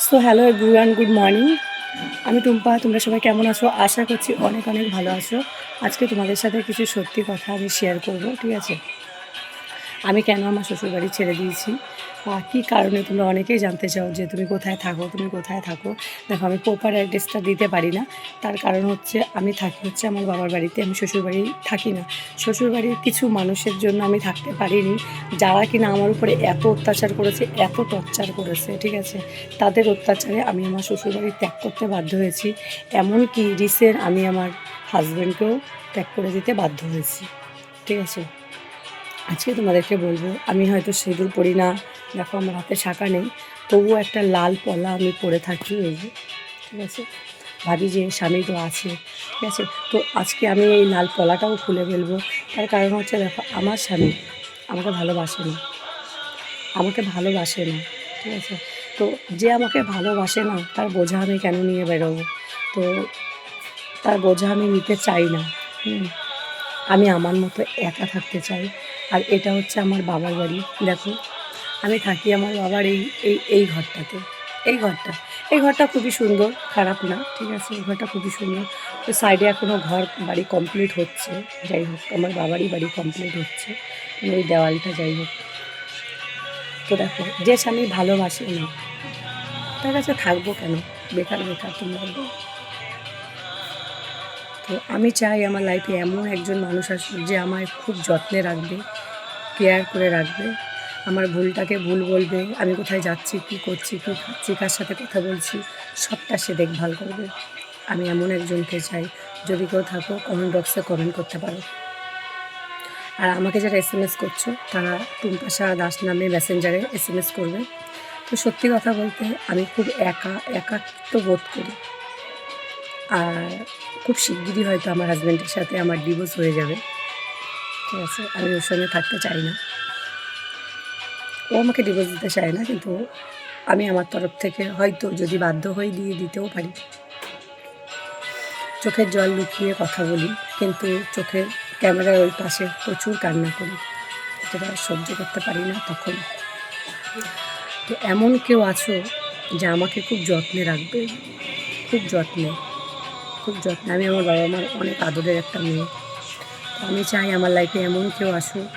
So hello everyone, good morning. আমি টুম্পা। তোমরা সবাই কেমন আছো? আশা করছি অনেক অনেক ভালো আছো। আজকে তোমাদের সাথে কিছু সত্যি কথা আমি শেয়ার করব, ঠিক আছে? আমি কেন আমার শ্বশুরবাড়ি ছেড়ে দিয়েছি, কী কারণে তোমরা অনেকেই জানতে চাও যে তুমি কোথায় থাকো, তুমি কোথায় থাকো। দেখো, আমি প্রপার অ্যাড্রেসটা দিতে পারি না। তার কারণ হচ্ছে আমি থাকি হচ্ছে আমার বাবার বাড়িতে, আমি শ্বশুরবাড়ি থাকি না। শ্বশুরবাড়ির কিছু মানুষের জন্য আমি থাকতে পারিনি, যারা কিনা আমার উপরে এত অত্যাচার করেছে, এত টর্চার করেছে, ঠিক আছে? তাদের অত্যাচারে আমি আমার শ্বশুরবাড়ি ত্যাগ করতে বাধ্য হয়েছি। এমনকি রিসেন্ট আমি আমার হাজব্যান্ডকেও ত্যাগ করে দিতে বাধ্য হয়েছি, ঠিক আছে? আজকে তোমাদেরকে বলবো, আমি হয়তো সিঁদুর পরি না, দেখো আমার হাতে শাঁখা নেই, তবুও একটা লাল পলা আমি পরে থাকি, এই যে, ঠিক আছে? ভাবি যে স্বামী তো আছে, ঠিক আছে? তো আজকে আমি এই লাল পলাটাও খুলে ফেলবো। তার কারণ হচ্ছে, দেখো, আমার স্বামী আমাকে ভালোবাসে না, আমাকে ভালোবাসে না, ঠিক আছে? তো যে আমাকে ভালোবাসে না, তার বোঝা আমি কেন নিয়ে বেরোবো? তো তার বোঝা আমি নিতে চাই না। আমি আমার মতো একা থাকতে চাই। আর এটা হচ্ছে আমার বাবার বাড়ি। দেখো, আমি থাকি আমার বাবার এই ঘরটাতে। এই ঘরটা খুবই সুন্দর, খারাপ না, ঠিক আছে? এই ঘরটা খুবই সুন্দর। তো সাইডে এখনও বাড়ি কমপ্লিট হচ্ছে। যাই হোক, আমার বাবারই বাড়ি কমপ্লিট হচ্ছে, মানে ওই দেওয়ালটা, যাই হোক। তো দেখো, যে স্বামী ভালোবাসে না, তার কাছে থাকবো কেন? বেকার বেকার তোমরা বলো। তো আমি চাই আমার লাইফে এমন একজন মানুষ আসুক, যে আমায় খুব যত্নে রাখবে, কেয়ার করে রাখবে, আমার ভুলটাকে ভুল বলবে, আমি কোথায় যাচ্ছি, কী করছি, কী খাচ্ছি, কার সাথে কথা বলছি, সবটা সে দেখভাল করবে। আমি এমন একজনকে চাই। যদি কেউ থাকো, কমেন্ট বক্সে কমেন্ট করতে পারো। আর আমাকে যারা SMS করছো, তারা টুম্পাশা দাস নামে মেসেঞ্জারে SMS করবে। তো সত্যি কথা বলতে, আমি খুব একাকিত্ব বোধ করি। আর খুব শিগগিরই হয়তো আমার হাজব্যান্ডের সাথে আমার ডিভোর্স হয়ে যাবে, ঠিক আছে? আমি ওর সঙ্গে থাকতে চাই না। ও আমাকে ডিভোর্স দিতে চায় না, কিন্তু আমি আমার তরফ থেকে হয়তো যদি বাধ্য হই, দিয়ে দিতেও পারি। চোখের জল লুকিয়ে কথা বলি, কিন্তু চোখের ক্যামেরার ওই পাশে প্রচুর কান্না করি, যেটা সহ্য করতে পারি না তখন। তো এমন কেউ আছো যে আমাকে খুব যত্নে রাখবে, খুব যত্নে, খুব যত্নে। আমি আমার বাবা মার অনেক আদরের একটা মেয়ে। তো আমি চাই আমার লাইফে এমন কেউ আসুক,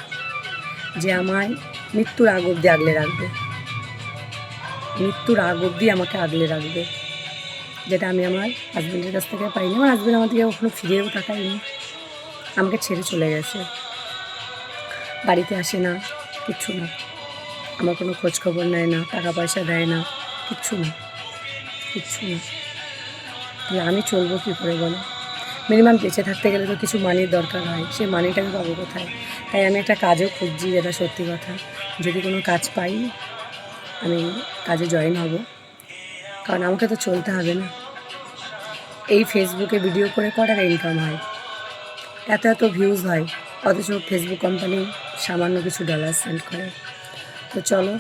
যে আমায় মৃত্যুর আগ অবধি আগলে রাখবে, মৃত্যুর আগ অবধি আমাকে আগলে রাখবে, যেটা আমি আমার হাজব্যান্ডের কাছ থেকে পাইনি। আমার হাজব্যান্ড আমার দিকে কখনো ফিরেও তাকায়নি, আমাকে ছেড়ে চলে গেছে, বাড়িতে আসে না, কিচ্ছু না, আমার কোনো খোঁজ খবর নেয় না, টাকা পয়সা দেয় না, কিচ্ছু না, কিচ্ছু না। তাহলে আমি চলবো কী করে বলো? মিনিমাম বেঁচে থাকতে গেলে তো কিছু মানির দরকার হয়, সেই মানিটা আমি পাবো কোথায়? তাই আমি একটা কাজও খুঁজছি, যেটা সত্যি কথা। যদি কোনো কাজ পাই, আমি কাজে জয়েন হব, কারণ আমাকে তো চলতে হবে না। এই ফেসবুকে ভিডিও করে টাকা ইনকাম হয়, এত এত ভিউজ হয়, অথচ ফেসবুক কোম্পানি সামান্য কিছু ডলার সেন্ড করে। তো চলো,